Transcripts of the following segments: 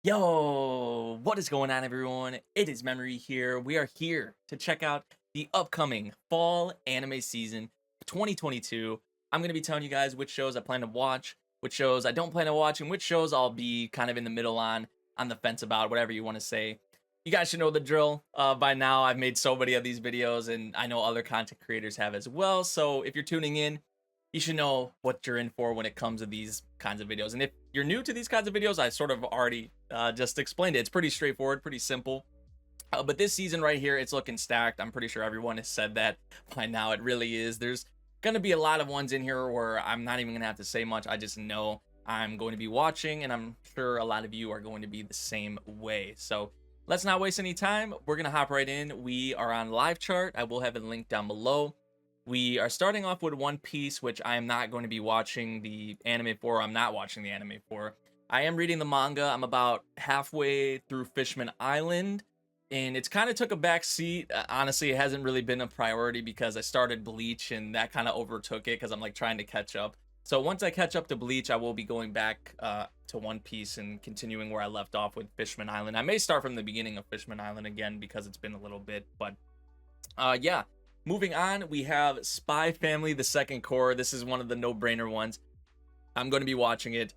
Yo, what is going on, everyone? It is Memory here. We are here to check out the upcoming fall anime season 2022. I'm going to be telling you guys which shows I plan to watch, which shows I don't plan to watch, and which shows I'll be kind of in the middle on the fence about, whatever you want to say. You guys should know the drill. By now, I've made so many of these videos, and I know other content creators have as well. So if you're tuning in, you should know what you're in for when it comes to these kinds of videos. And if you're new to these kinds of videos, I sort of already just explained it. It's pretty straightforward, pretty simple. But this season right here, it's looking stacked. I'm pretty sure everyone has said that by now. It really is. There's going to be a lot of ones in here where I'm not even going to have to say much. I just know I'm going to be watching, and I'm sure a lot of you are going to be the same way. So let's not waste any time. We're going to hop right in. We are on LiveChart. I will have a link down below. We are starting off with One Piece, which I am not going to be watching the anime for. I'm not watching the anime for. I am reading the manga. I'm about halfway through Fishman Island, and it's kind of took a back seat. Honestly, it hasn't really been a priority because I started Bleach, and that kind of overtook it because I'm like trying to catch up. So once I catch up to Bleach, I will be going back to One Piece and continuing where I left off with Fishman Island. I may start from the beginning of Fishman Island again because it's been a little bit, but yeah. Moving on, we have Spy Family, the second core. This is one of the no-brainer ones. I'm going to be watching it.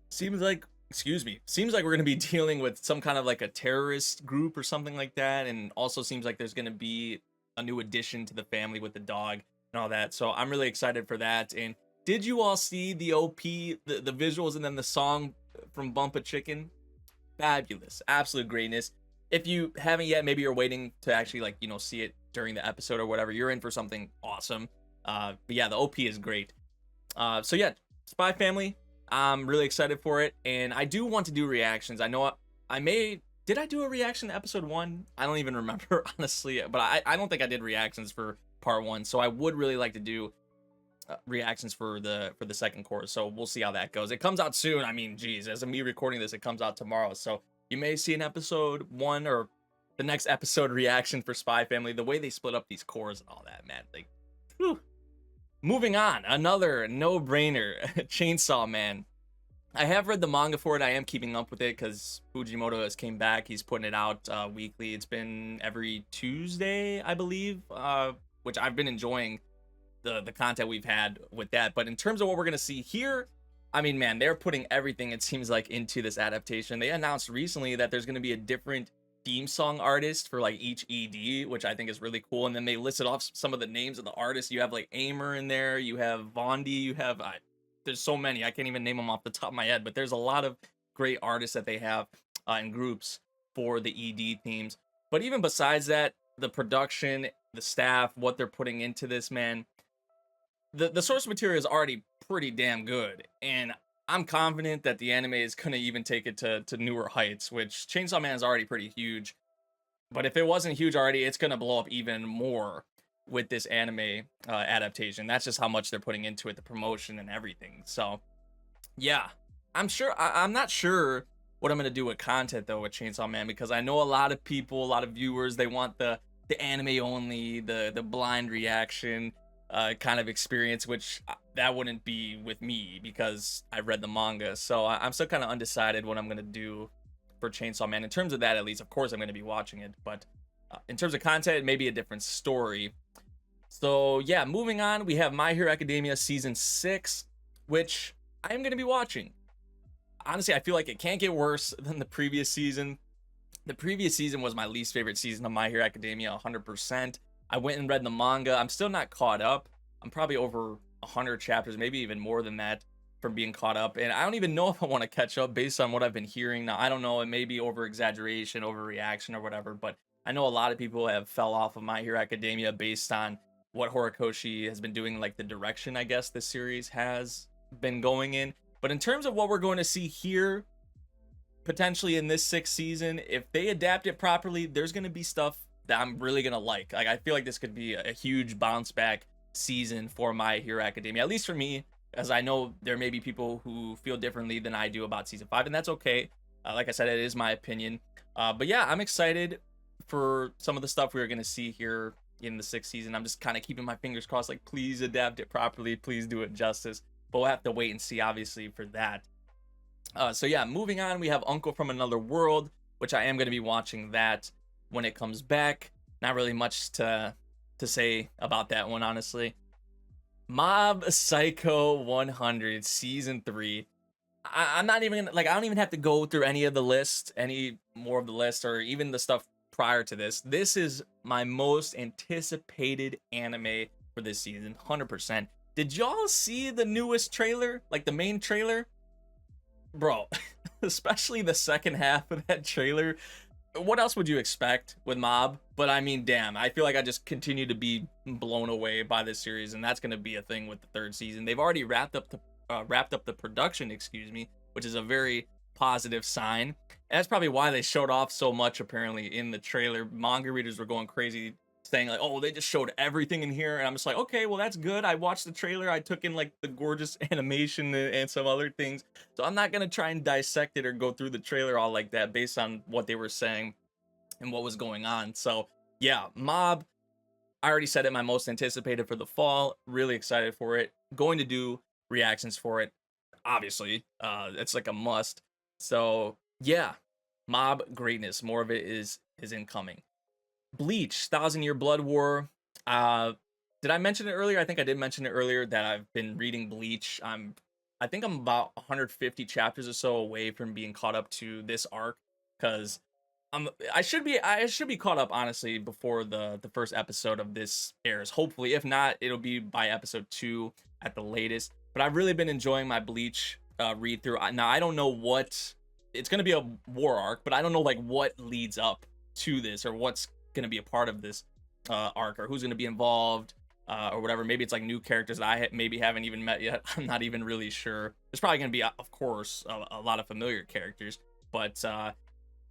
Seems like we're going to be dealing with some kind of like a terrorist group or something like that. And also seems like there's going to be a new addition to the family with the dog and all that. So I'm really excited for that. And did you all see the OP, the visuals, and then the song from Bumpa Chicken? Fabulous. Absolute greatness. If you haven't yet, maybe you're waiting to actually like, see it during the episode or whatever. You're in for something awesome. But yeah, the OP is great. So yeah, Spy Family. I'm really excited for it, and I do want to do reactions. I know did I do a reaction to episode 1? I don't even remember honestly, but I don't think I did reactions for part 1. So I would really like to do reactions for the second course. So we'll see how that goes. It comes out soon. I mean, geez, as of me recording this, it comes out tomorrow. So you may see an episode 1 or the next episode reaction for Spy Family. The way they split up these cores and all that, man. Like, whew. Moving on, another no-brainer, Chainsaw Man. I have read the manga for it. I am keeping up with it because Fujimoto has came back. He's putting it out weekly. It's been every Tuesday, I believe, which I've been enjoying the content we've had with that. But in terms of what we're going to see here, I mean, man, they're putting everything, it seems like, into this adaptation. They announced recently that there's going to be a different theme song artist for like each ED, which I think is really cool. And then they listed off some of the names of the artists. You have like Aimer in there, you have Vondi, you have there's so many, I can't even name them off the top of my head, but there's a lot of great artists that they have in groups for the ED themes. But even besides that, the production, the staff, what they're putting into this, man, the source material is already pretty damn good, and I'm confident that the anime is gonna even take it to newer heights, which Chainsaw Man is already pretty huge. But if it wasn't huge already, it's gonna blow up even more with this anime adaptation. That's just how much they're putting into it, the promotion and everything. So yeah, I'm not sure what I'm gonna do with content though with Chainsaw Man, because I know a lot of people, a lot of viewers, they want the anime only, the blind reaction kind of experience, which that wouldn't be with me because I read the manga. So I'm still kind of undecided what I'm going to do for Chainsaw Man. In terms of that, at least, of course, I'm going to be watching it. But in terms of content, it may be a different story. So yeah, moving on, we have My Hero Academia Season 6, which I am going to be watching. Honestly, I feel like it can't get worse than the previous season. The previous season was my least favorite season of My Hero Academia, 100%. I went and read the manga. I'm still not caught up. I'm probably over 100 chapters, maybe even more than that, from being caught up. And I don't even know if I want to catch up based on what I've been hearing. Now, I don't know. It may be over exaggeration, overreaction, or whatever. But I know a lot of people have fell off of My Hero Academia based on what Horikoshi has been doing, like the direction, I guess, this series has been going in. But in terms of what we're going to see here, potentially in this 6th season, if they adapt it properly, there's going to be stuff that I'm really gonna like. I feel like this could be a huge bounce back season for My Hero Academia, at least for me, as I know there may be people who feel differently than I do about season 5, and that's okay. Like I said, it is my opinion. But yeah, I'm excited for some of the stuff we're gonna see here in the 6th season. I'm just kind of keeping my fingers crossed, like, please adapt it properly, please do it justice. But we'll have to wait and see, obviously, for that. So yeah, moving on, we have Uncle from Another World, which I am going to be watching that when it comes back. Not really much to say about that one, honestly. Mob Psycho 100 season 3. I'm not even like, I don't even have to go through any of the list, any more of the list, or even the stuff prior to this. This is my most anticipated anime for this season, 100%. Did y'all see the newest trailer, like the main trailer? Bro, especially the second half of that trailer. What else would you expect with Mob? But I mean, damn, I feel like I just continue to be blown away by this series, and that's going to be a thing with the third season. They've already wrapped up the production, excuse me, which is a very positive sign. And that's probably why they showed off so much apparently in the trailer. Manga readers were going crazy saying like, "Oh, they just showed everything in here," and I'm just like, "Okay, well that's good." I watched the trailer, I took in like the gorgeous animation and some other things, so I'm not gonna try and dissect it or go through the trailer all like that based on what they were saying and what was going on. So yeah, Mob, I already said it, my most anticipated for the fall. Really excited for it. Going to do reactions for it, obviously. It's like a must. So yeah, Mob greatness. More of it is incoming. Bleach, Thousand Year Blood War. Uh, did I mention it earlier? I think I did mention it earlier that I've been reading Bleach. I think I'm about 150 chapters or so away from being caught up to this arc, because I should be caught up honestly before the first episode of this airs. Hopefully, if not, it'll be by episode 2 at the latest. But I've really been enjoying my Bleach read through. Now I don't know what it's gonna be, a war arc, but I don't know like what leads up to this, or what's gonna be a part of this arc, or who's gonna be involved, or whatever. Maybe it's like new characters that I maybe haven't even met yet. I'm not even really sure. There's probably gonna be, of course, a lot of familiar characters, but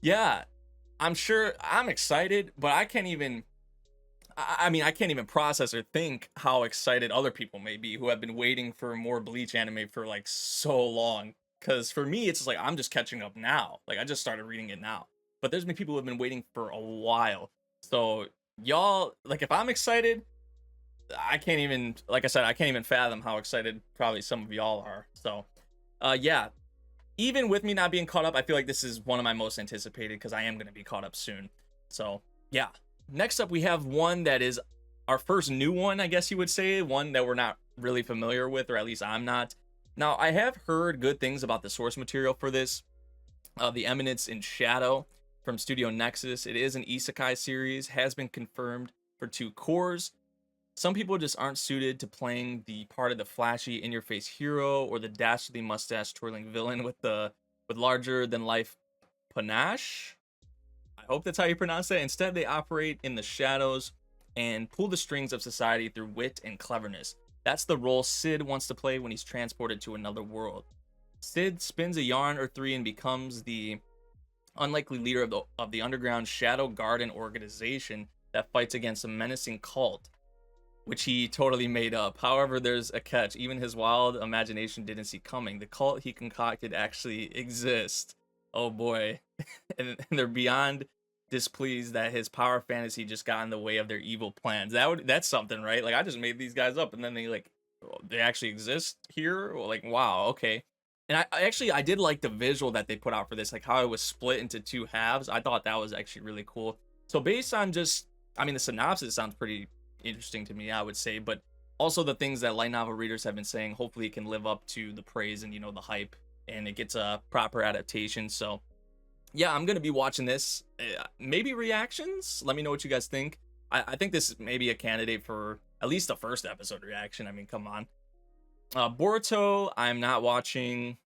yeah, I'm sure I'm excited, but I can't even. I mean, I can't even process or think how excited other people may be who have been waiting for more Bleach anime for like so long. Because for me, it's just like I'm just catching up now. Like I just started reading it now, but there's been people who have been waiting for a while. So y'all, like, if I'm excited, I can't even. Like I said, I can't even fathom how excited probably some of y'all are. So, yeah, even with me not being caught up, I feel like this is one of my most anticipated because I am going to be caught up soon. So, yeah. Next up, we have one that is our first new one, I guess you would say, one that we're not really familiar with, or at least I'm not. Now, I have heard good things about the source material for this, the Eminence in Shadow from Studio Nexus. It is an isekai series, has been confirmed for 2 cores. Some people just aren't suited to playing the part of the flashy in-your-face hero or the dastardly mustache-twirling villain with larger-than-life panache. I hope that's how you pronounce it. Instead, they operate in the shadows and pull the strings of society through wit and cleverness. That's the role Sid wants to play when he's transported to another world. Sid spins a yarn or 3 and becomes the unlikely leader of the underground Shadow Garden organization that fights against a menacing cult, which he totally made up. However, there's a catch. Even his wild imagination didn't see coming. The cult he concocted actually exists. Oh boy. And they're beyond displeased that his power fantasy just got in the way of their evil plans. That's something, right? Like, I just made these guys up and then they actually exist here. Like, wow, okay. And I did like the visual that they put out for this, like how it was split into 2 halves. I thought that was actually really cool. So based on just, I mean, the synopsis sounds pretty interesting to me, I would say, but also the things that light novel readers have been saying, hopefully it can live up to the praise and the hype, and it gets a proper adaptation. So yeah, I'm gonna be watching this. Maybe reactions, let me know what you guys think. I think this may be a candidate for at least the first episode reaction. I mean, come on. Boruto, I'm not watching.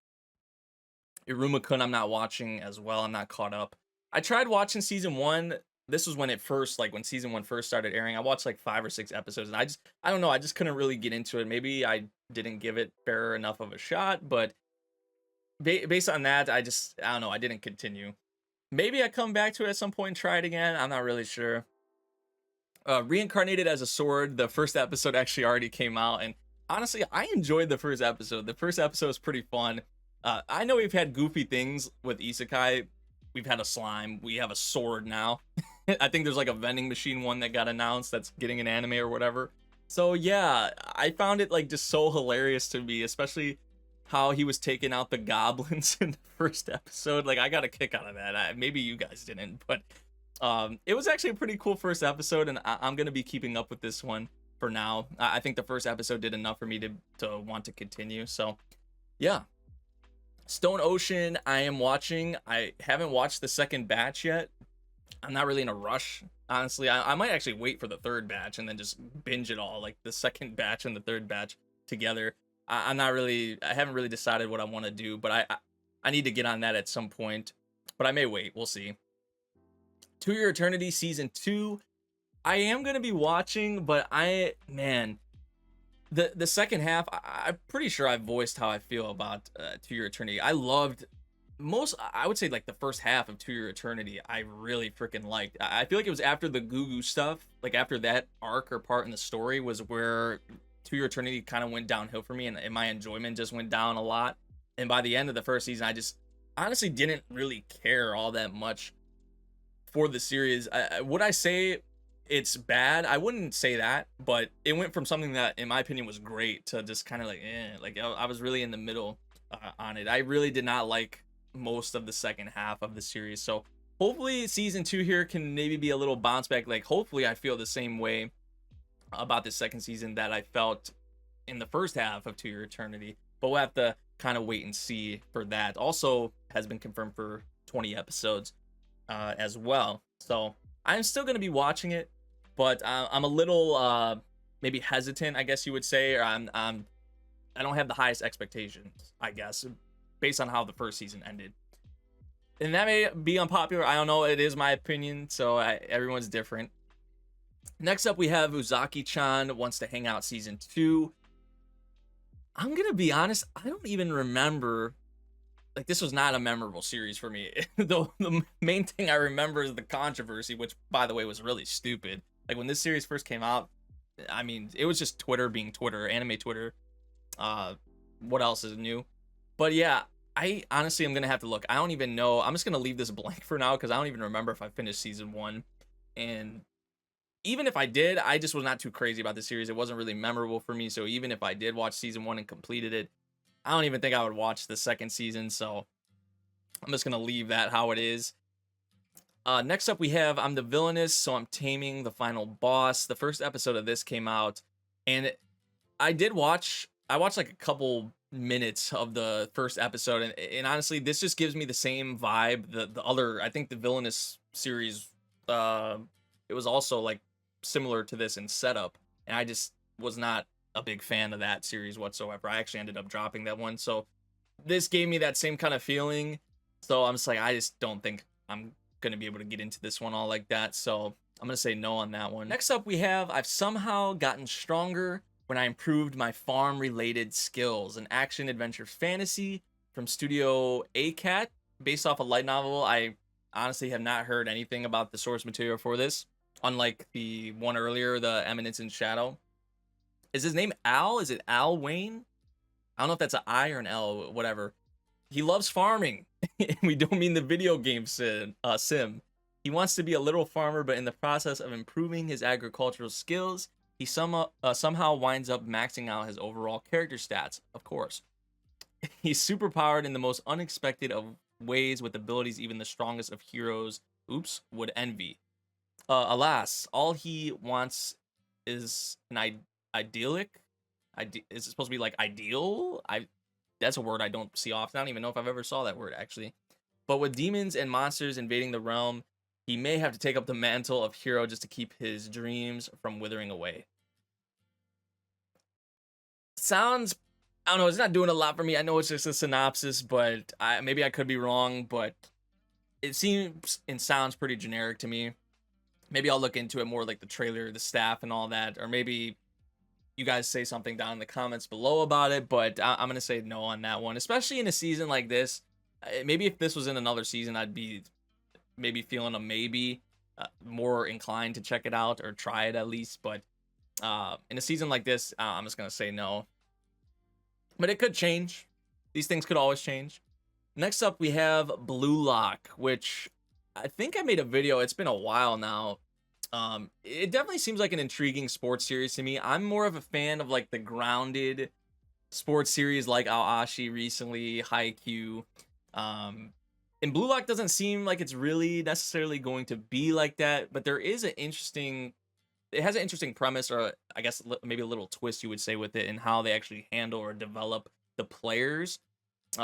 Iruma-kun, I'm not watching as well. I'm not caught up. I tried watching season 1. This was when it first, like when season 1 first started airing. I watched like 5 or 6 episodes, and I don't know, I just couldn't really get into it. Maybe I didn't give it fair enough of a shot, but based on that, I don't know, I didn't continue. Maybe I come back to it at some point and try it again. I'm not really sure. Reincarnated as a Sword, the first episode actually already came out, and honestly, I enjoyed the first episode. The first episode was pretty fun. I know we've had goofy things with isekai. We've had a slime. We have a sword now. I think there's like a vending machine one that got announced that's getting an anime or whatever. So yeah, I found it like just so hilarious to me, especially how he was taking out the goblins in the first episode. Like, I got a kick out of that. Maybe you guys didn't, but it was actually a pretty cool first episode, and I'm gonna be keeping up with this one for now. I think the first episode did enough for me to want to continue. So yeah, Stone Ocean I am watching. I haven't watched the second batch yet. I'm not really in a rush, honestly. I might actually wait for the third batch and then just binge it all, like the second batch and the third batch together. I'm not really, I haven't really decided what I want to do, but I need to get on that at some point. But I may wait. We'll see. To Your Eternity Season 2, I am going to be watching, but man, the second half, I'm pretty sure I voiced how I feel about To Your Eternity. I loved I would say like the first half of To Your Eternity, I really freaking liked. I feel like it was after the Goo stuff, like after that arc or part in the story was where To Your Eternity kind of went downhill for me, and my enjoyment just went down a lot. And by the end of the first season, I just honestly didn't really care all that much for the series. Would I say it's bad? I wouldn't say that, but it went from something that, in my opinion, was great to just kind of like, like I was really in the middle on it. I really did not like most of the second half of the series. So hopefully season 2 here can maybe be a little bounce back. Like, hopefully I feel the same way about the second season that I felt in the first half of To Your Eternity, but we'll have to kind of wait and see for that. Also has been confirmed for 20 episodes as well. So I'm still going to be watching it, but I'm a little maybe hesitant, I guess you would say, or I don't have the highest expectations, I guess, based on how the first season ended. And that may be unpopular. I don't know. It is my opinion, so everyone's different. Next up, we have Uzaki-chan Wants to Hang Out Season 2. I'm going to be honest, I don't even remember. Like, this was not a memorable series for me. the main thing I remember is the controversy, which, by the way, was really stupid. Like, when this series first came out, I mean, it was just Twitter being Twitter, anime Twitter. What else is new? But yeah, I honestly am going to have to look. I don't even know. I'm just going to leave this blank for now because I don't even remember if I finished season 1. And even if I did, I just was not too crazy about the series. It wasn't really memorable for me. So even if I did watch season 1 and completed it, I don't even think I would watch the second season. So I'm just going to leave that how it is. Next up, we have I'm the Villainous, So I'm Taming the Final Boss. The first episode of this came out, and I watched like a couple minutes of the first episode, and honestly, this just gives me the same vibe. The other, I think the Villainous series, it was also like similar to this in setup, and I just was not a big fan of that series whatsoever. I actually ended up dropping that one, so this gave me that same kind of feeling. So I'm just like, I just don't think I'm gonna be able to get into this one all like that, so I'm gonna say no on that one. Next up, we have I've Somehow Gotten Stronger When I Improved My Farm Related Skills, an action adventure fantasy from Studio ACAT, based off a light novel. I honestly have not heard anything about the source material for this, unlike the one earlier, the Eminence in Shadow. Is his name Al? Is it Al Wayne? I don't know if that's an I or an L, whatever. He loves farming. We don't mean the video game sim. He wants to be a little farmer, but in the process of improving his agricultural skills, he somehow winds up maxing out his overall character stats, of course. He's superpowered in the most unexpected of ways, with abilities even the strongest of heroes, would envy. Alas, all he wants is an idyllic. Is it supposed to be like ideal? That's a word I don't see often. I don't even know if I've ever saw that word, actually. But with demons and monsters invading the realm, he may have to take up the mantle of hero just to keep his dreams from withering away. Sounds, I don't know, it's not doing a lot for me. I know it's just a synopsis, but maybe I could be wrong, but it seems and sounds pretty generic to me. Maybe I'll look into it more, like the trailer, the staff, and all that, or maybe you guys say something down in the comments below about it, but I'm going to say no on that one, especially in a season like this. Maybe if this was in another season, I'd be maybe feeling more inclined to check it out or try it at least, but in a season like this, I'm just going to say no. But it could change. These things could always change. Next up, we have Blue Lock, which I think I made a video. It's been a while now. It definitely seems like an intriguing sports series to me. I'm more of a fan of like the grounded sports series like Aoashi recently, Haikyuu. Um, and Blue Lock doesn't seem like it's really necessarily going to be like that, but there is an interesting it has an interesting premise, or I guess maybe a little twist you would say with it, and how they actually handle or develop the players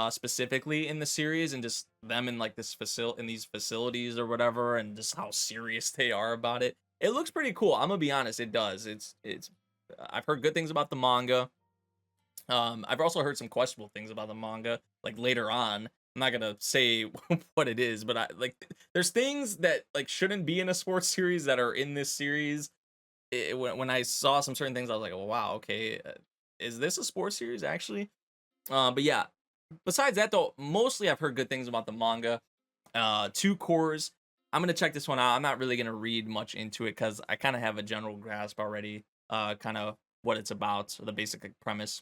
specifically in the series, and just them in like these facilities or whatever, and just how serious they are about it. It looks pretty cool. I'm gonna be honest, it does. It's I've heard good things about the manga. I've also heard some questionable things about the manga, like later on. I'm not gonna say what it is, but there's things that like shouldn't be in a sports series that are in this series. When I saw some certain things, I was like, oh, wow, okay, is this a sports series actually? But yeah, besides that though, mostly I've heard good things about the manga. Two cores. I'm gonna check this one out. I'm not really gonna read much into it because I kind of have a general grasp already. Kind of what it's about, so the basic premise.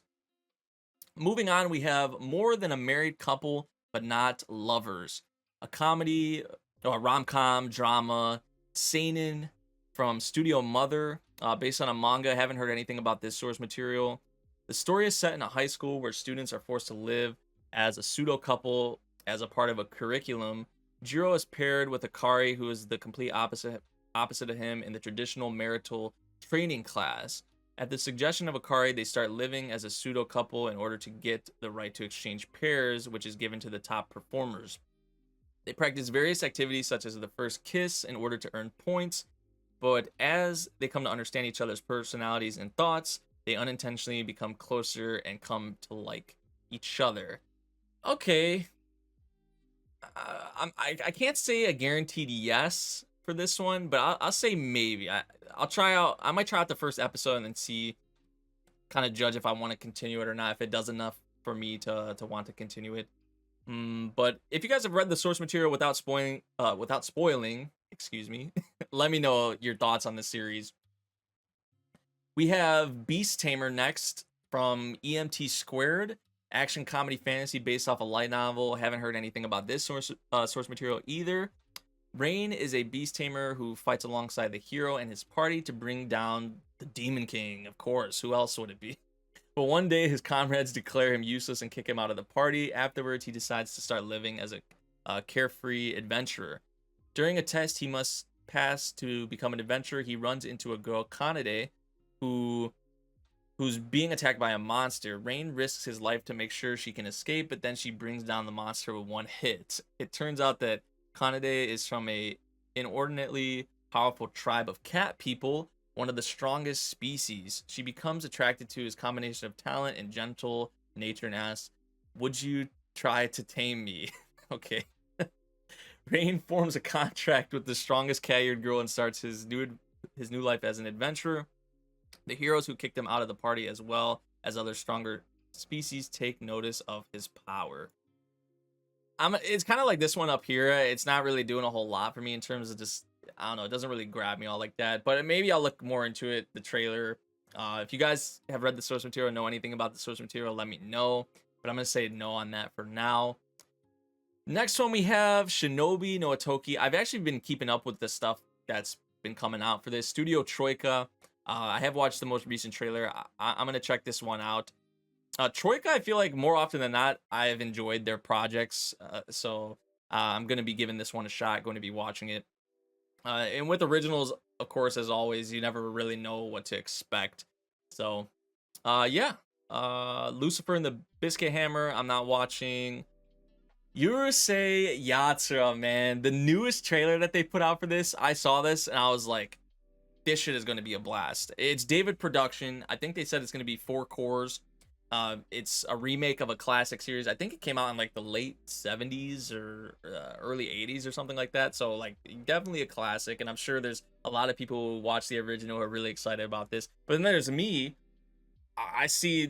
Moving on, we have More Than a Married Couple, But Not Lovers, a comedy or a rom-com drama seinen from Studio Mother, based on a manga. I haven't heard anything about this source material. The story is set in a high school where students are forced to live as a pseudo couple as a part of a curriculum. Jiro is paired with Akari, who is the complete opposite of him in the traditional marital training class. At the suggestion of Akari, they start living as a pseudo couple in order to get the right to exchange pairs, which is given to the top performers. They practice various activities such as the first kiss in order to earn points, but as they come to understand each other's personalities and thoughts, they unintentionally become closer and come to like each other. Okay, I can't say a guaranteed yes for this one, but I'll say maybe. I'll try out. I might try out the first episode and then see, kind of judge if I want to continue it or not. If it does enough for me to want to continue it. But if you guys have read the source material without spoiling, excuse me, let me know your thoughts on the series. We have Beast Tamer next from EMT Squared, action comedy fantasy based off a light novel. Haven't heard anything about this source material either. Rain is a beast tamer who fights alongside the hero and his party to bring down the Demon King. Of course, who else would it be? But one day, his comrades declare him useless and kick him out of the party. Afterwards, he decides to start living as a carefree adventurer. During a test he must pass to become an adventurer, he runs into a girl, Kanade, who's being attacked by a monster. Rain risks his life to make sure she can escape, but then she brings down the monster with one hit. It turns out that Kanade is from a inordinately powerful tribe of cat people, one of the strongest species. She becomes attracted to his combination of talent and gentle nature and asks, "Would you try to tame me?" Okay. Rain forms a contract with the strongest cat-eared girl and starts his new life as an adventurer. The heroes who kicked him out of the party, as well as other stronger species, take notice of his power. It's kind of like this one up here. It's not really doing a whole lot for me in terms of just, I don't know, it doesn't really grab me all like that. But maybe I'll look more into it, the trailer. If you guys have read the source material, know anything about the source material, let me know. But I'm going to say no on that for now. Next one we have Shinobi no Otoki. I've actually been keeping up with the stuff that's been coming out for this. Studio Troika. I have watched the most recent trailer. I'm going to check this one out. Troika, I feel like more often than not, I've enjoyed their projects. So I'm going to be giving this one a shot, going to be watching it. And with originals, of course, as always, you never really know what to expect. So, yeah. Lucifer and the Biscuit Hammer, I'm not watching. Urusei Yatsura, man. The newest trailer that they put out for this, I saw this and I was like, this shit is going to be a blast. It's David production. I think they said it's going to be 4 cores. It's a remake of a classic series. I think it came out in like the late 70s or early 80s or something like that. So like definitely a classic. And I'm sure there's a lot of people who watch the original who are really excited about this. But then there's me. I see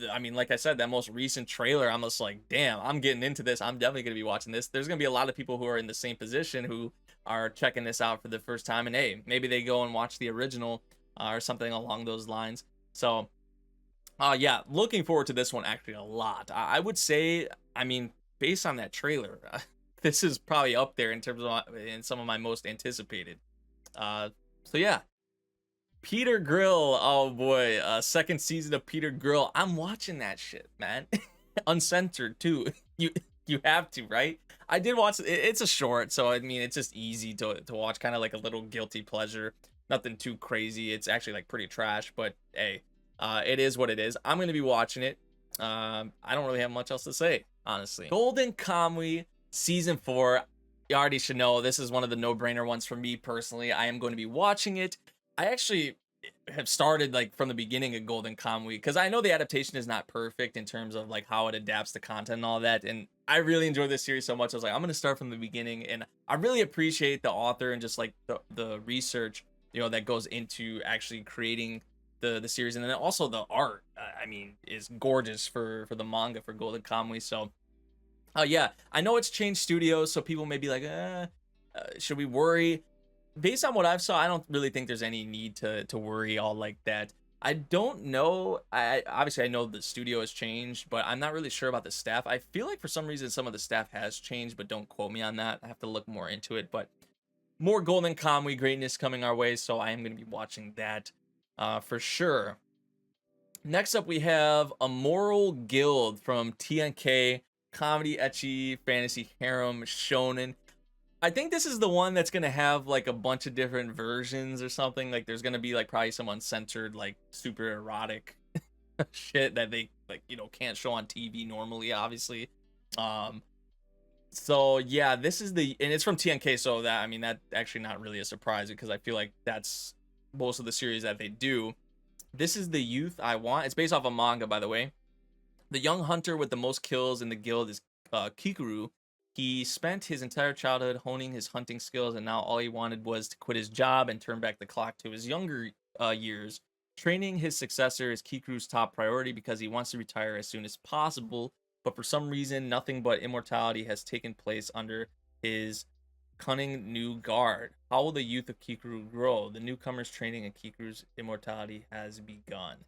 I mean, like I said, that most recent trailer, I'm just like, damn, I'm getting into this. I'm definitely going to be watching this. There's going to be a lot of people who are in the same position who are checking this out for the first time. And hey, maybe they go and watch the original or something along those lines. So, yeah, looking forward to this one actually a lot. I would say, I mean, based on that trailer, this is probably up there in terms of in some of my most anticipated. So yeah. Peter Grill. Oh boy, second season of Peter Grill. I'm watching that shit, man. Uncensored too. You have to, right? I did watch it. It's a short, so I mean it's just easy to watch, kind of like a little guilty pleasure. Nothing too crazy. It's actually like pretty trash, but hey, it is what it is. I'm gonna be watching it. I don't really have much else to say, honestly. Golden Kamuy season 4. You already should know this is one of the no-brainer ones for me personally. I am going to be watching it. I actually have started like from the beginning of Golden Kamuy because I know the adaptation is not perfect in terms of like how it adapts the content and all that. And I really enjoy this series so much. I was like, I'm gonna start from the beginning, and I really appreciate the author and just like the research, you know, that goes into actually creating the series, and then also the art. I mean, is gorgeous for the manga for Golden Kamuy. So, yeah, I know it's changed studios, so people may be like, should we worry? Based on what I've saw, I don't really think there's any need to worry all like that. I don't know. I obviously I know the studio has changed, but I'm not really sure about the staff. I feel like for some reason some of the staff has changed, but don't quote me on that. I have to look more into it. But more Golden Kamuy greatness coming our way, so I am going to be watching that for sure. Next up, we have A Moral Guild from TNK, comedy, ecchi, fantasy, harem, shonen. I think this is the one that's gonna have like a bunch of different versions or something. Like there's gonna be like probably some uncensored, like super erotic shit that they like, you know, can't show on TV normally, obviously. Um, so yeah, this is and it's from TNK, so that I mean that actually not really a surprise because I feel like that's most of the series that they do. This is the youth I want. It's based off a manga, by the way. The young hunter with the most kills in the guild is Kikuru. He spent his entire childhood honing his hunting skills, and now all he wanted was to quit his job and turn back the clock to his younger years. Training his successor is Kikuru's top priority because he wants to retire as soon as possible, but for some reason, nothing but immortality has taken place under his cunning new guard. How will the youth of Kikuru grow? The newcomer's training in Kikuru's immortality has begun.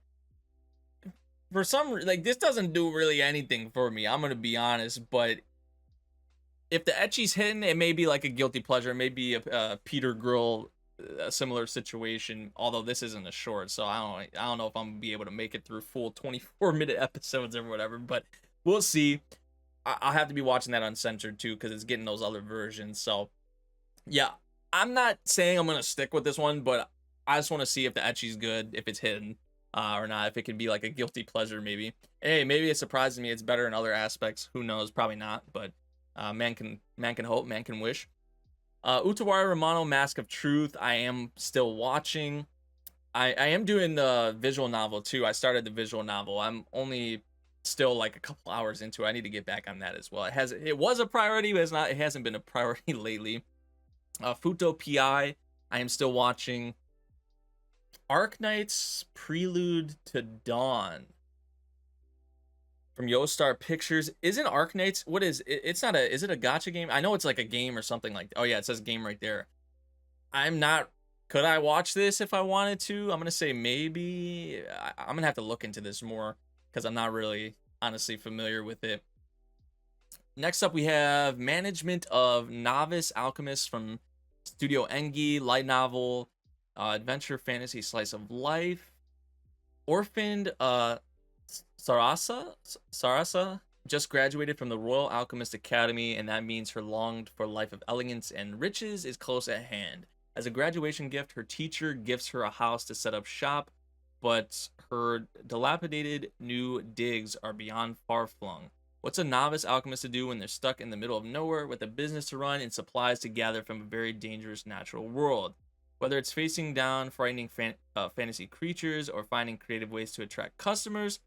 For some, like, this doesn't do really anything for me, I'm gonna be honest, but if the ecchi's hitting, it may be like a guilty pleasure. It may be a Peter Grill, a similar situation. Although this isn't a short, so I don't know if I'm gonna be able to make it through full 24-minute episodes or whatever. But we'll see. I'll have to be watching that uncensored too because it's getting those other versions. So yeah, I'm not saying I'm gonna stick with this one, but I just want to see if the ecchi's good, if it's hidden. Or not, if it could be like a guilty pleasure, maybe. Hey, maybe it surprises me. It's better in other aspects. Who knows? Probably not. But man can hope, man can wish. Utawara Romano, Mask of Truth. I am still watching. I am doing the visual novel too. I started the visual novel. I'm only still like a couple hours into it. I need to get back on that as well. It was a priority, but it hasn't been a priority lately. Futo PI. I am still watching. Arknight's Prelude to Dawn from Yostar Pictures. Isn't Arknights, what is it? It's not a, is it a gacha game? I know it's like a game or something like, oh yeah, it says game right there. I'm not, could I watch this if I wanted to? I'm gonna say maybe. I'm gonna have to look into this more because I'm not really honestly familiar with it. Next up, we have Management of Novice Alchemist from Studio Engi, light novel, adventure fantasy slice of life. Orphaned Sarasa just graduated from the Royal Alchemist Academy, and that means her longed for life of elegance and riches is close at hand. As a graduation gift, her teacher gifts her a house to set up shop, but her dilapidated new digs are beyond far-flung. What's a novice alchemist to do when they're stuck in the middle of nowhere with a business to run and supplies to gather from a very dangerous natural world? Whether it's facing down frightening fantasy creatures or finding creative ways to attract customers,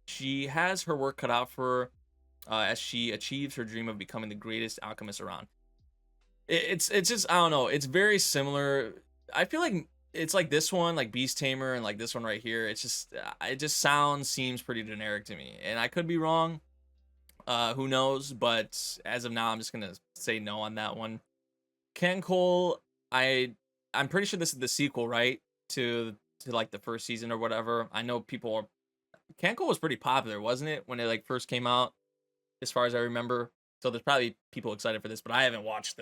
she has her work cut out for her as she achieves her dream of becoming the greatest alchemist around. It's just, I don't know. It's very similar. I feel like it's like this one, like Beast Tamer, and like this one right here. It's just, it just seems pretty generic to me, and I could be wrong. Who knows? But as of now, I'm just gonna say no on that one. Ken Cole, I'm pretty sure this is the sequel, right? To like the first season or whatever. I know people are. Kanko was pretty popular, wasn't it, when it like first came out, as far as I remember. So there's probably people excited for this, but I haven't watched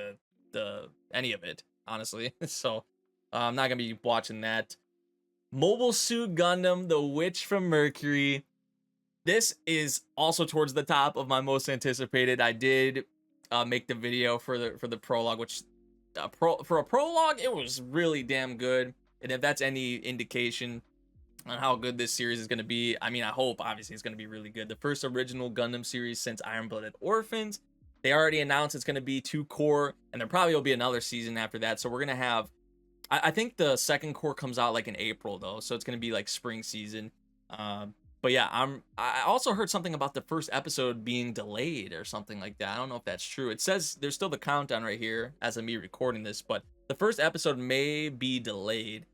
the any of it, honestly. So I'm not gonna be watching that. Mobile Suit Gundam, The Witch from Mercury. This is also towards the top of my most anticipated. I did make the video for the prologue, which for a prologue, it was really damn good. And if that's any indication on how good this series is going to be, I mean, I hope obviously it's going to be really good. The first original Gundam series since Iron Blooded Orphans. They already announced it's going to be 2 core, and there probably will be another season after that. So we're going to have, I think the second core comes out like in April though, so it's going to be like spring season. But yeah, I also heard something about the first episode being delayed or something like that. I don't know if that's true. It says there's still the countdown right here as of me recording this, but the first episode may be delayed.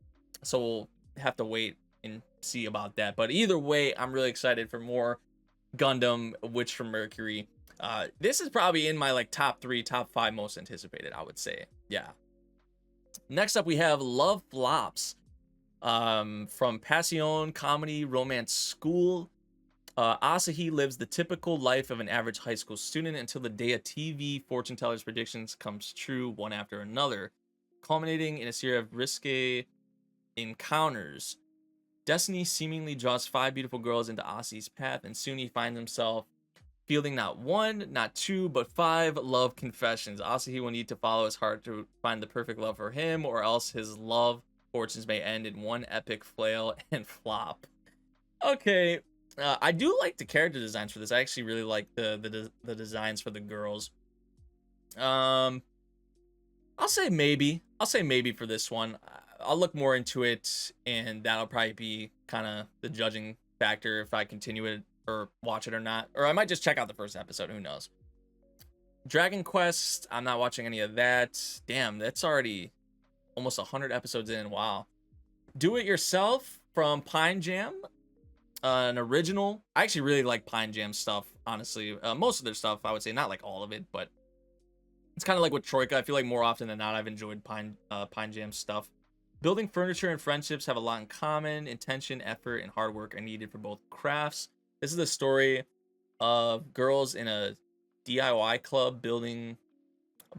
So we'll have to wait and see about that. But either way, I'm really excited for more Gundam Witch from Mercury. This is probably in my like top 3, top 5 most anticipated, I would say. Yeah. Next up, we have Love Flops. From Passion Comedy Romance School. Asahi lives the typical life of an average high school student until the day a TV fortune teller's predictions comes true one after another, culminating in a series of risque encounters. Destiny seemingly draws 5 beautiful girls into Asahi's path, and soon he finds himself fielding not 1, not 2, but 5 love confessions. Asahi will need to follow his heart to find the perfect love for him, or else his love fortunes may end in one epic flail and flop. Okay, I do like the character designs for this. I actually really like the designs for the girls. I'll say maybe. I'll say maybe for this one. I'll look more into it, and that'll probably be kind of the judging factor if I continue it or watch it or not. Or I might just check out the first episode. Who knows? Dragon Quest. I'm not watching any of that. Damn, that's already almost 100 episodes in. Wow. Do It Yourself from Pine Jam. An original. I actually really like Pine Jam stuff, honestly. Most of their stuff, I would say. Not like all of it, but it's kind of like with Troika. I feel like more often than not, I've enjoyed Pine Jam stuff. Building furniture and friendships have a lot in common. Intention, effort, and hard work are needed for both crafts. This is the story of girls in a DIY club building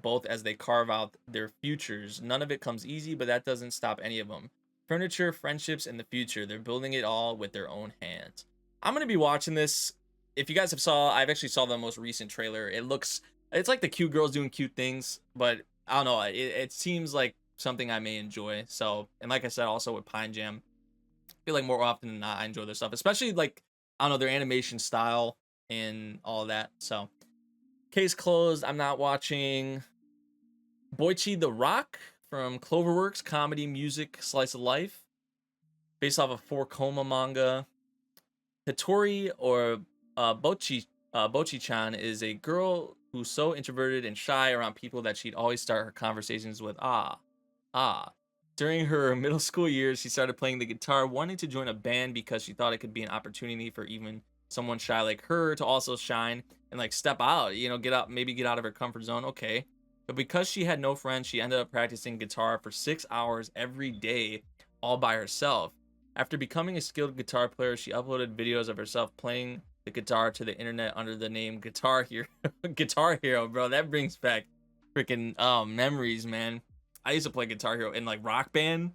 both as they carve out their futures. None of it comes easy, but that doesn't stop any of them. Furniture, friendships, and the future. They're building it all with their own hands. I'm going to be watching this. If you guys I've actually saw the most recent trailer. It's like the cute girls doing cute things, but I don't know. It seems like something I may enjoy. So, and like I said, also with Pine Jam, I feel like more often than not, I enjoy their stuff, especially like, I don't know, their animation style and all of that. So, case closed. I'm not watching Boichi the Rock from Cloverworks, comedy, music, slice of life, based off of 4 Koma manga. Hitori, or Bochi-chan, is a girl who's so introverted and shy around people that she'd always start her conversations with ah. During her middle school years, she started playing the guitar, wanting to join a band because she thought it could be an opportunity for even someone shy like her to also shine and like step out, get out of her comfort zone. Okay. But because she had no friends, she ended up practicing guitar for 6 hours every day, all by herself. After becoming a skilled guitar player, she uploaded videos of herself playing the guitar to the internet under the name Guitar Hero. Guitar Hero, bro. That brings back freaking memories, man. I used to play Guitar Hero in like Rock Band,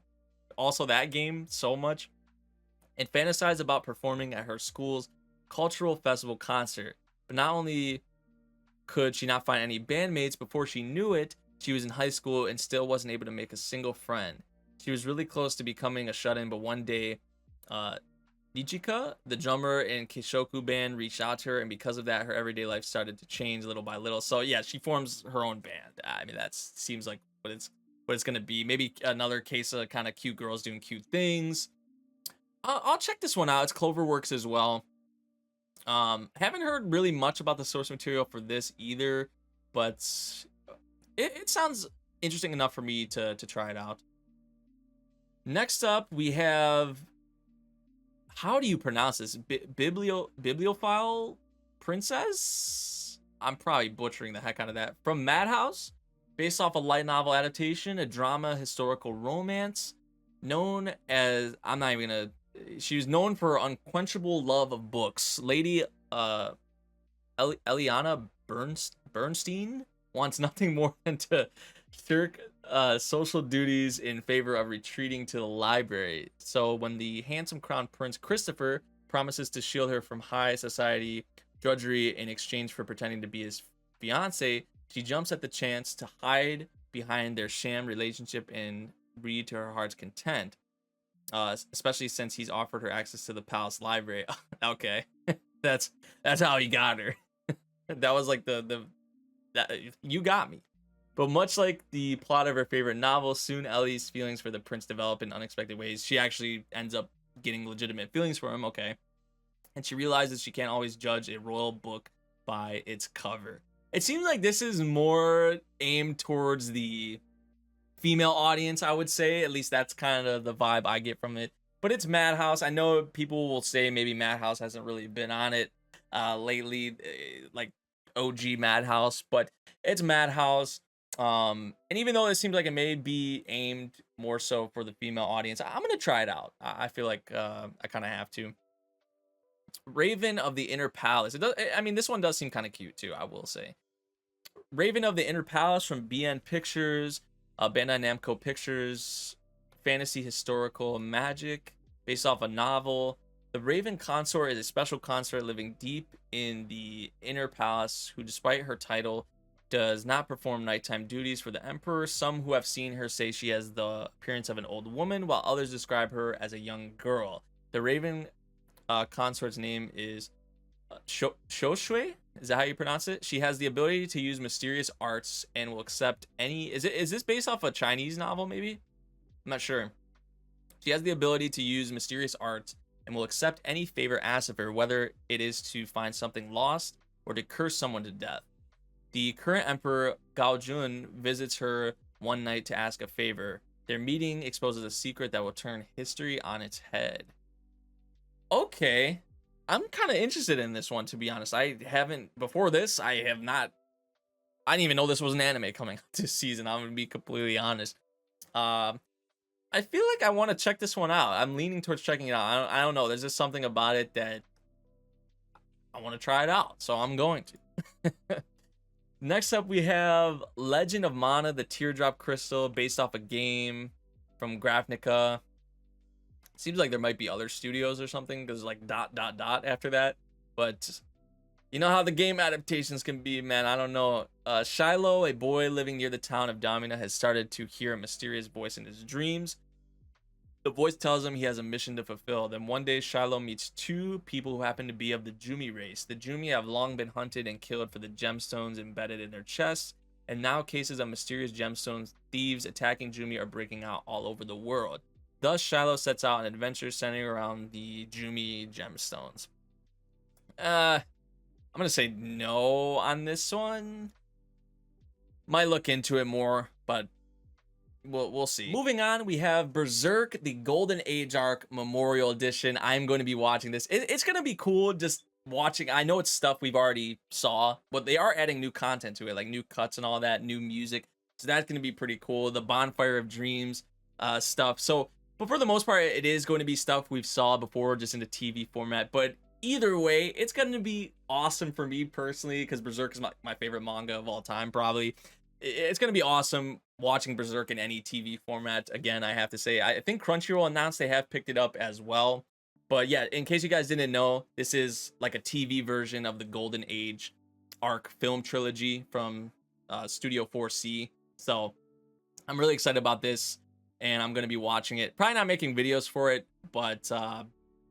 also that game, so much, and fantasized about performing at her school's cultural festival concert. But not only could she not find any bandmates before she knew it, she was in high school and still wasn't able to make a single friend. She was really close to becoming a shut-in, but one day, Nichika, the drummer in Kishoku band, reached out to her, and because of that, her everyday life started to change little by little. So yeah, she forms her own band. I mean, that seems like what it's gonna be. Maybe another case of kind of cute girls doing cute things. I'll check this one out. It's Cloverworks as well. Haven't heard really much about the source material for this either, but it sounds interesting enough for me to try it out. Next up, we have, how do you pronounce this? Bibliophile Princess? I'm probably butchering the heck out of that. From Madhouse, based off a light novel adaptation, a drama historical romance, known as, I'm not even gonna, she was known for her unquenchable love of books. Lady Eliana Bernstein wants nothing more than to shirk social duties in favor of retreating to the library. So when the handsome crown prince Christopher promises to shield her from high society drudgery in exchange for pretending to be his fiance, she jumps at the chance to hide behind their sham relationship and read to her heart's content. Especially since he's offered her access to the palace library. Okay, that's how he got her. That was like the that you got me. But much like the plot of her favorite novel, soon Ellie's feelings for the prince develop in unexpected ways. She actually ends up getting legitimate feelings for him. Okay, and she realizes she can't always judge a royal book by its cover. It seems like this is more aimed towards the female audience, I would say. At least that's kind of the vibe I get from it. But it's Madhouse. I know people will say maybe Madhouse hasn't really been on it lately, like OG Madhouse, but it's Madhouse. And even though it seems like it may be aimed more so for the female audience, I'm gonna try it out. I feel like I kind of have to. Raven of the Inner Palace. It does, I mean, this one does seem kind of cute too, I will say. Raven of the Inner Palace from BN Pictures, Bandai Namco Pictures, fantasy historical magic, based off a novel. The Raven consort is a special consort living deep in the Inner Palace, who, despite her title, does not perform nighttime duties for the Emperor. Some who have seen her say she has the appearance of an old woman, while others describe her as a young girl. The Raven consort's name is Shoshui. Is that how you pronounce it? She has the ability to use mysterious arts and will accept any. Is this based off a Chinese novel? Maybe, I'm not sure. She has the ability to use mysterious arts and will accept any favor asked of her, whether it is to find something lost or to curse someone to death. The current emperor Gao Jun visits her one night to ask a favor. Their meeting exposes a secret that will turn history on its head. Okay, I'm kind of interested in this one, to be honest. I haven't, before this, I didn't even know this was an anime coming this season. I'm gonna be completely honest. I feel like I want to check this one out. I'm leaning towards checking it out. I don't know. There's just something about it that I want to try it out, so I'm going to. Next up, we have Legend of Mana, the Teardrop Crystal, based off a game from Grafnica. Seems like there might be other studios or something, because like ... after that. But you know how the game adaptations can be, man. I don't know. Shiloh, a boy living near the town of Damina, has started to hear a mysterious voice in his dreams. The voice tells him he has a mission to fulfill. Then one day, Shiloh meets two people who happen to be of the Jumi race. The Jumi have long been hunted and killed for the gemstones embedded in their chests, and now cases of mysterious gemstones thieves attacking Jumi are breaking out all over the world. Thus, Shiloh sets out an adventure centering around the Jumi gemstones. I'm gonna say no on this one. Might look into it more, but we'll see. Moving on, we have Berserk, the Golden Age Arc Memorial Edition. I'm going to be watching this. It's going to be cool just watching. I know it's stuff we've already saw, but they are adding new content to it, like new cuts and all that, new music. So that's going to be pretty cool. The Bonfire of Dreams stuff. So, but for the most part, it is going to be stuff we've saw before, just in the TV format. But either way, it's going to be awesome for me personally, because Berserk is my favorite manga of all time, probably. It's going to be awesome watching Berserk in any TV format. Again, I have to say, I think Crunchyroll announced they have picked it up as well. But yeah, in case you guys didn't know, this is like a TV version of the Golden Age arc film trilogy from Studio 4C. So I'm really excited about this, and I'm going to be watching it. Probably not making videos for it, but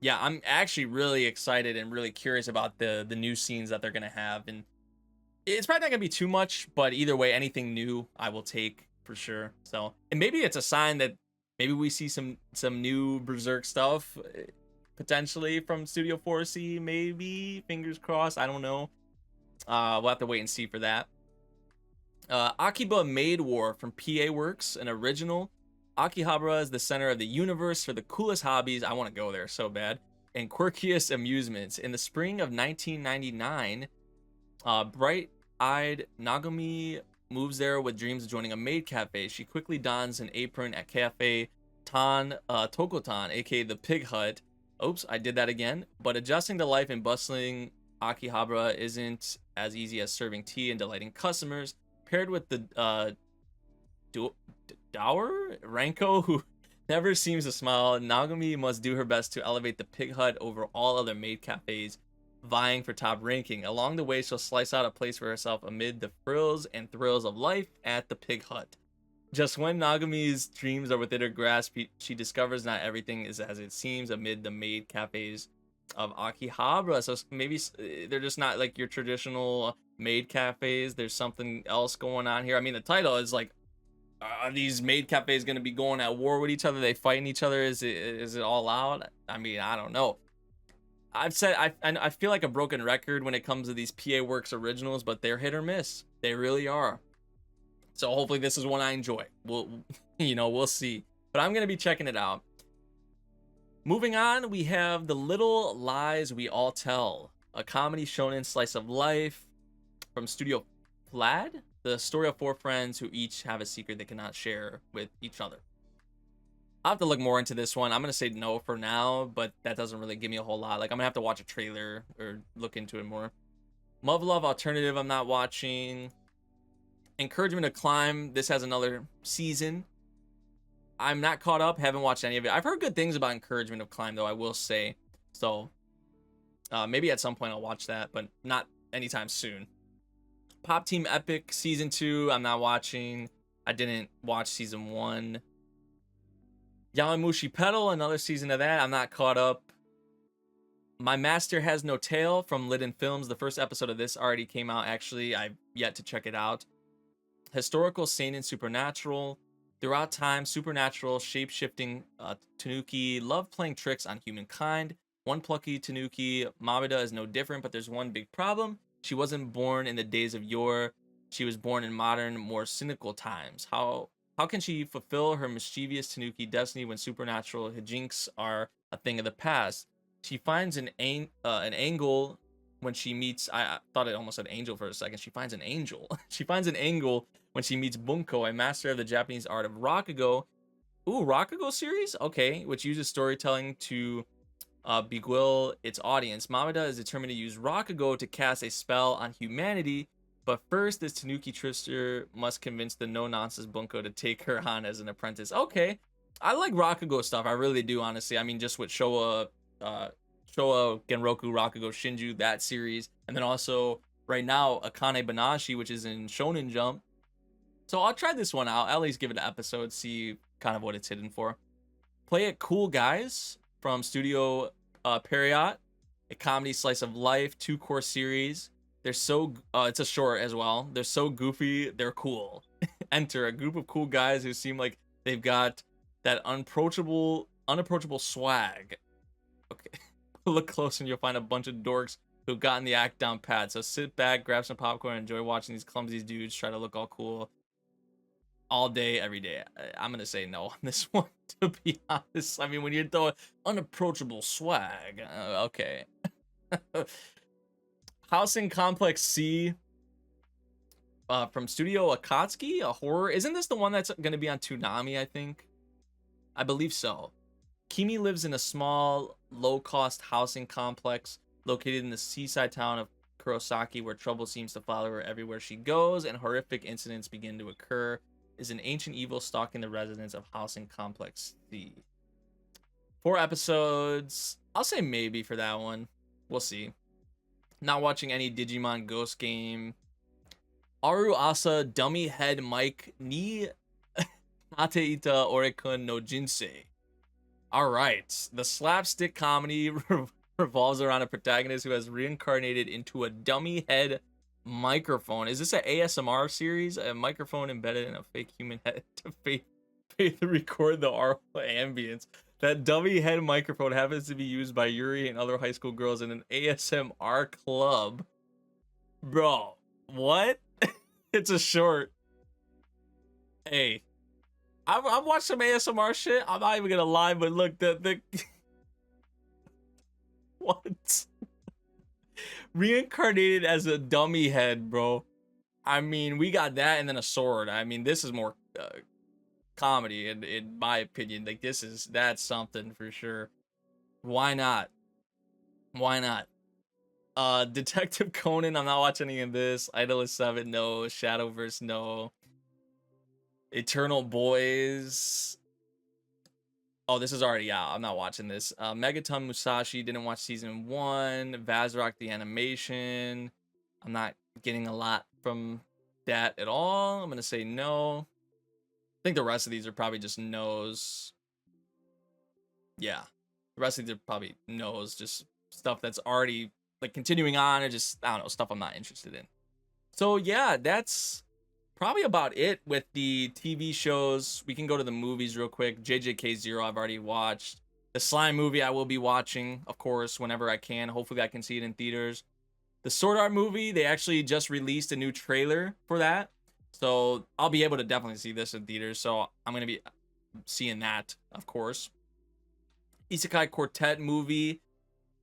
yeah, I'm actually really excited and really curious about the new scenes that they're going to have. And it's probably not going to be too much, but either way, anything new I will take for sure. So, and maybe it's a sign that maybe we see some new Berserk stuff potentially from Studio 4C. Maybe, fingers crossed. I don't know. We'll have to wait and see for that. Akiba Maid War from PA Works, an original. Akihabara is the center of the universe for the coolest hobbies. I want to go there so bad. And quirkiest amusements. In the spring of 1999, bright-eyed Nagumi moves there with dreams of joining a maid cafe. She quickly dons an apron at Cafe Tokotan, aka the Pig Hut. Oops, I did that again. But adjusting to life in bustling Akihabara isn't as easy as serving tea and delighting customers. Paired with the Dower Ranko, who never seems to smile. Nagami must do her best to elevate the pig hut over all other maid cafes, vying for top ranking. Along the way, she'll slice out a place for herself amid the frills and thrills of life at the pig hut. Just when Nagami's dreams are within her grasp, she discovers not everything is as it seems amid the maid cafes of Akihabara. So maybe they're just not like your traditional maid cafes. There's something else going on here. I mean, the title is like, are these maid cafes going to be going at war with each other? They fighting each other? Is it all out? I mean, I don't know. I've said I feel like a broken record when it comes to these PA Works originals, but they're hit or miss. They really are. So hopefully this is one I enjoy. We'll see. But I'm gonna be checking it out. Moving on, we have The Little Lies We All Tell, a comedy shonen slice of life from Studio Plaid. The story of 4 friends who each have a secret they cannot share with each other. I'll have to look more into this one. I'm gonna say no for now, but that doesn't really give me a whole lot. Like, I'm gonna have to watch a trailer or look into it more. Love Alternative, I'm not watching. Encouragement to Climb, this has another season. I'm not caught up, haven't watched any of it. I've heard good things about Encouragement of Climb, though, I will say. So maybe at some point I'll watch that, but not anytime soon. Pop Team Epic Season 2, I'm not watching. I didn't watch Season 1. Yawamushi Pedal, another season of that. I'm not caught up. My Master Has No Tail from Liden Films. The first episode of this already came out, actually. I've yet to check it out. Historical Seinen Supernatural. Throughout time, supernatural, shape-shifting Tanuki love playing tricks on humankind. One plucky Tanuki, Mabida, is no different, but there's one big problem. She wasn't born in the days of yore. She was born in modern, more cynical times. How can she fulfill her mischievous Tanuki destiny when supernatural hijinks are a thing of the past? She finds an angle when she meets... I thought it almost said angel for a second. She finds an angel. She finds an angle when she meets Bunko, a master of the Japanese art of Rakugo. Ooh, Rakugo series? Okay, which uses storytelling to beguile its audience. Mamada is determined to use Rakugo to cast a spell on humanity, but first, this Tanuki trickster must convince the no-nonsense Bunko to take her on as an apprentice. Okay, I like Rakugo stuff. I really do, honestly. I mean, just with Showa Genroku Rakugo Shinju, that series, and then also right now Akane Banashi, which is in Shonen Jump. So I'll try this one out. I'll at least give it an episode, see kind of what it's hidden for. Play It Cool Guys from Studio Periot, a comedy slice of life 2-course series. They're so it's a short as well. They're so goofy, they're cool. Enter a group of cool guys who seem like they've got that unapproachable swag. Okay. Look close and you'll find a bunch of dorks who've gotten the act down pat. So sit back, grab some popcorn, and enjoy watching these clumsy dudes try to look all cool all day, every day. I'm gonna say no on this one, to be honest. I mean, when you throw unapproachable swag, okay. Housing Complex C from Studio Akatsuki, a horror. Isn't this the one that's gonna be on Toonami, I think? I believe so. Kimi lives in a small, low-cost housing complex located in the seaside town of Kurosaki, where trouble seems to follow her everywhere she goes, and horrific incidents begin to occur. Is an ancient evil stalking the residents of Housing Complex C. 4 episodes. I'll say maybe for that one. We'll see. Not watching any Digimon Ghost Game. Aru Asa Dummy Head Mike ni Nateita Orekun no Jinsei. Alright. The slapstick comedy revolves around a protagonist who has reincarnated into a dummy head microphone. Is this an ASMR series? A microphone embedded in a fake human head to faithfully record the aural ambience. That dummy head microphone happens to be used by Yuri and other high school girls in an ASMR club. Bro, what? It's a short. Hey, I've watched some ASMR shit. I'm not even gonna lie, but look, the what? Reincarnated as a dummy head, bro. I mean, we got that and then a sword. I mean, this is more comedy in my opinion. Like, that's something for sure. Why not? Detective Conan, I'm not watching any of this. Idol is 7, no. Shadowverse, no. Eternal Boys. Oh, this is already out. I'm not watching this. Megaton Musashi, didn't watch season 1. Vazrock the animation. I'm not getting a lot from that at all. I'm gonna say no. I think the rest of these are probably just no's. Yeah, the rest of these are probably no's. Just stuff that's already like continuing on, or just, I don't know, stuff I'm not interested in. So yeah, that's probably about it with the TV shows. We can go to the movies real quick. JJK0 I've already watched. The Slime movie I will be watching, of course, whenever I can. Hopefully I can see it in theaters. The Sword Art movie, they actually just released a new trailer for that. So I'll be able to definitely see this in theaters. So I'm going to be seeing that, of course. Isekai Quartet movie,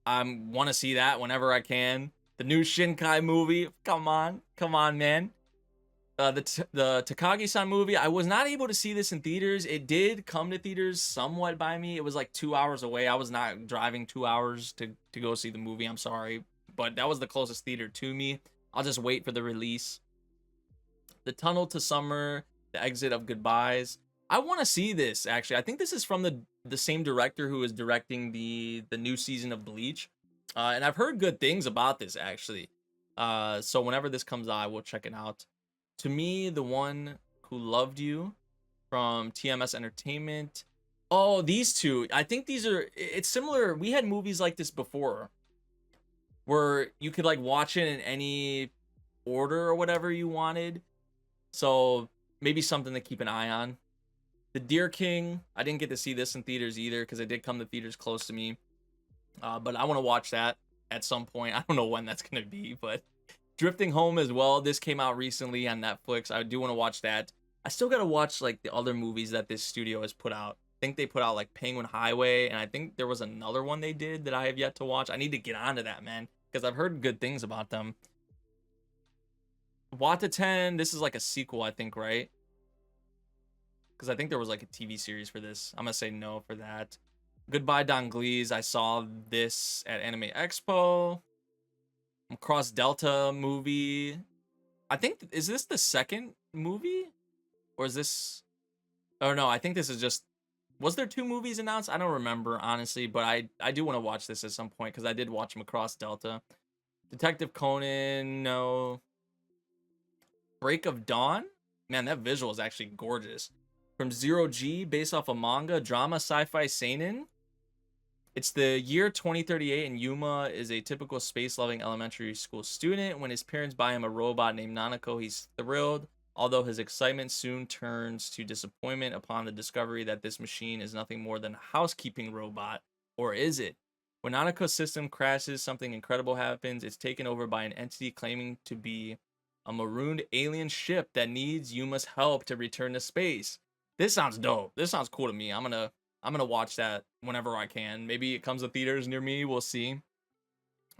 I want to see that whenever I can. The new Shinkai movie, come on, man. The Takagi-san movie, I was not able to see this in theaters. It did come to theaters somewhat by me. It was like 2 hours away. I was not driving 2 hours to go see the movie. I'm sorry, but that was the closest theater to me. I'll just wait for the release. The Tunnel to Summer, The Exit of Goodbyes. I want to see this, actually. I think this is from the same director who is directing the new season of Bleach. And I've heard good things about this, actually. So whenever this comes out, I will check it out. To Me, The One Who Loved You from TMS Entertainment. Oh, these two. I think these are, it's similar. We had movies like this before where you could like watch it in any order or whatever you wanted. So maybe something to keep an eye on. The Deer King. I didn't get to see this in theaters either because it did come to theaters close to me. But I want to watch that at some point. I don't know when that's going to be, but Drifting Home as well. This came out recently on Netflix. I do want to watch that. I still got to watch like the other movies that this studio has put out. I think they put out like Penguin Highway, and I think there was another one they did that I have yet to watch. I need to get onto that, man, because I've heard good things about them. Wataten, this is like a sequel, I think, right? Because I think there was like a TV series for this. I'm going to say no for that. Goodbye Donglees. I saw this at Anime Expo. Cross Delta movie. I think, is this the second movie? Or is this... Oh, no, I think this is just... Was there 2 movies announced? I don't remember, honestly, but I do want to watch this at some point because I did watch them across Delta. Detective Conan, no. Break of Dawn? Man, that visual is actually gorgeous. From Zero G, based off a manga, drama, sci-fi, seinen. It's the year 2038, and Yuma is a typical space-loving elementary school student. When his parents buy him a robot named Nanako, he's thrilled, although his excitement soon turns to disappointment upon the discovery that this machine is nothing more than a housekeeping robot. Or is it? When Nanako's system crashes, something incredible happens. It's taken over by an entity claiming to be a marooned alien ship that needs Yuma's help to return to space. This sounds dope. This sounds cool to me. I'm gonna watch that whenever I can. Maybe it comes to theaters near me. We'll see.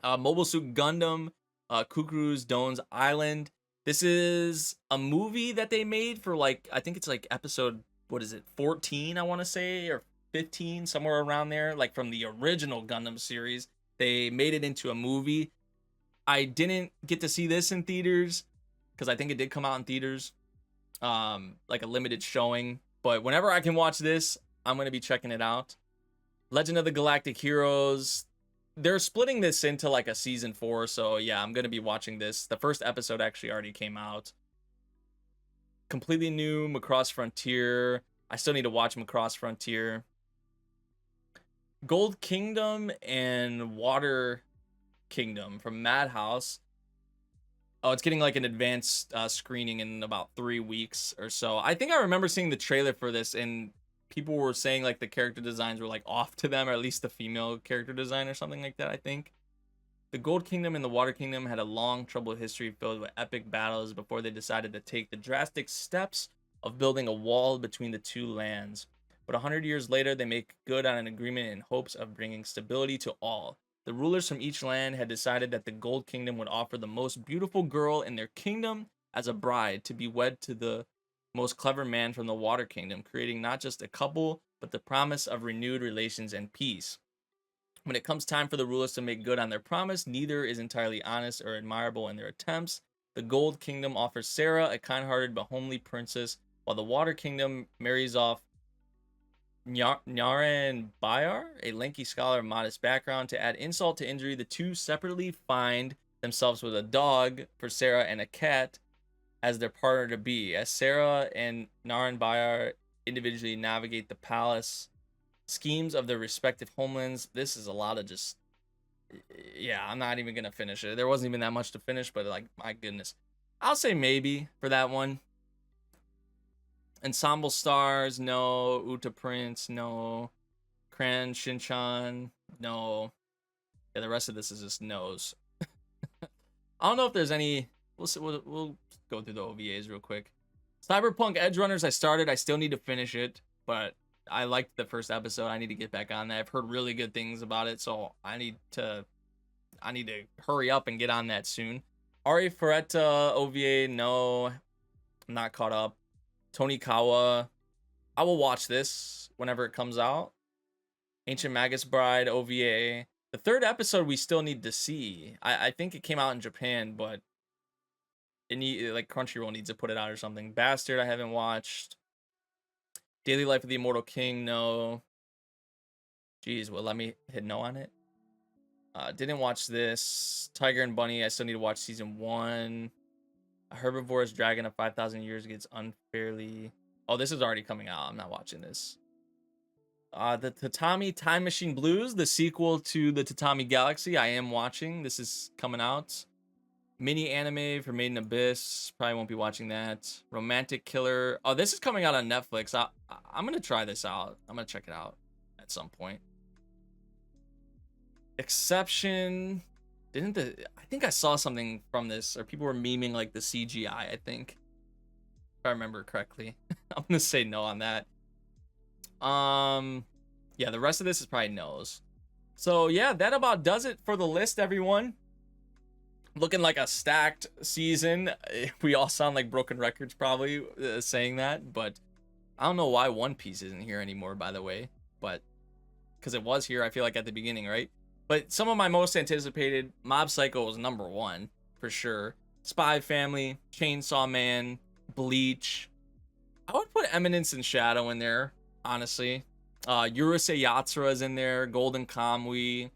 Mobile Suit Gundam, Kukuru's Done's Island. This is a movie that they made for like, I think it's like episode, what is it, 14, I want to say, or 15, somewhere around there, like from the original Gundam series. They made it into a movie. I didn't get to see this in theaters because I think it did come out in theaters, like a limited showing. But whenever I can watch this, I'm going to be checking it out. Legend of the Galactic Heroes. They're splitting this into like a season 4. So yeah, I'm going to be watching this. The first episode actually already came out. Completely new Macross Frontier. I still need to watch Macross Frontier. Gold Kingdom and Water Kingdom from Madhouse. Oh, it's getting like an advanced screening in about 3 weeks or so. I think I remember seeing the trailer for this, and people were saying like the character designs were like off to them, or at least the female character design or something like that, I think. The Gold Kingdom and the Water Kingdom had a long, troubled history filled with epic battles before they decided to take the drastic steps of building a wall between the 2 lands. But 100 years later, they make good on an agreement in hopes of bringing stability to all. The rulers from each land had decided that the Gold Kingdom would offer the most beautiful girl in their kingdom as a bride to be wed to the most clever man from the Water Kingdom, creating not just a couple, but the promise of renewed relations and peace. When it comes time for the rulers to make good on their promise, neither is entirely honest or admirable in their attempts. The Gold Kingdom offers Sarah, a kind-hearted but homely princess, while the Water Kingdom marries off Nyaran Bayar, a lanky scholar of modest background. To add insult to injury, the two separately find themselves with a dog for Sarah and a cat as their partner to be. As Sarah and Naran Bayar individually navigate the palace schemes of their respective homelands. This is a lot of just, yeah, I'm not even gonna finish it. There wasn't even that much to finish, but like, my goodness, I'll say maybe for that one. Ensemble stars, no. Uta Prince, no. Kran Shinchan, no. Yeah, the rest of this is just no's. I don't know if there's any. We'll go through the OVAs real quick. Cyberpunk Edge Runners, I started. I still need to finish it, but I liked the first episode. I need to get back on that. I've heard really good things about it, so I need to hurry up and get on that soon. Ari Ferretta OVA, no. I'm not caught up. Tonikawa, I will watch this whenever it comes out. Ancient Magus Bride OVA. The third episode we still need to see. I think it came out in Japan, but it need, like, Crunchyroll needs to put it out or something. Bastard, I haven't watched. Daily Life of the Immortal King, no. Jeez, well, let me hit no on it. Didn't watch this. Tiger and Bunny, I still need to watch season 1. A herbivorous dragon of 5,000 years gets unfairly... Oh, this is already coming out. I'm not watching this. The Tatami Time Machine Blues, the sequel to the Tatami Galaxy, I am watching. This is coming out. Mini anime for Made in Abyss. Probably won't be watching that. Romantic Killer. Oh, this is coming out on Netflix. I'm going to try this out. I'm going to check it out at some point. Exception... I think I saw something from this, or people were memeing like the CGI, I think, if I remember correctly. I'm gonna say no on that. Yeah, the rest of this is probably no's. So yeah, that about does it for the list, everyone. Looking like a stacked season. We all sound like broken records probably saying that, but I don't know why One Piece isn't here anymore, by the way, but because it was here, I feel like, at the beginning, right? But some of my most anticipated, Mob Psycho was #1 for sure. Spy Family, Chainsaw Man, Bleach. I would put Eminence and Shadow in there, honestly. Urusei Yatsura is in there. Golden Kamuy.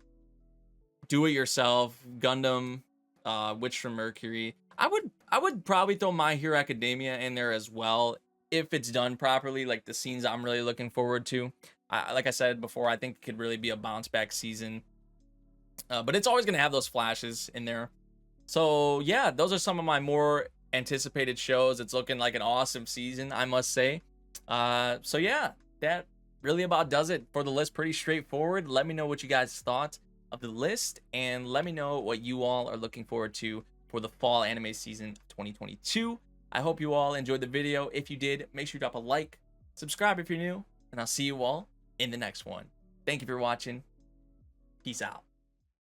Do It Yourself. Gundam. Witch from Mercury. I would probably throw My Hero Academia in there as well, if it's done properly. Like the scenes I'm really looking forward to. Like I said before, I think it could really be a bounce back season. But it's always going to have those flashes in there. So yeah, those are some of my more anticipated shows. It's looking like an awesome season, I must say. So yeah, that really about does it for the list. Pretty straightforward. Let me know what you guys thought of the list, and let me know what you all are looking forward to for the fall anime season 2022. I hope you all enjoyed the video. If you did, make sure you drop a like, subscribe if you're new, and I'll see you all in the next one. Thank you for watching. Peace out.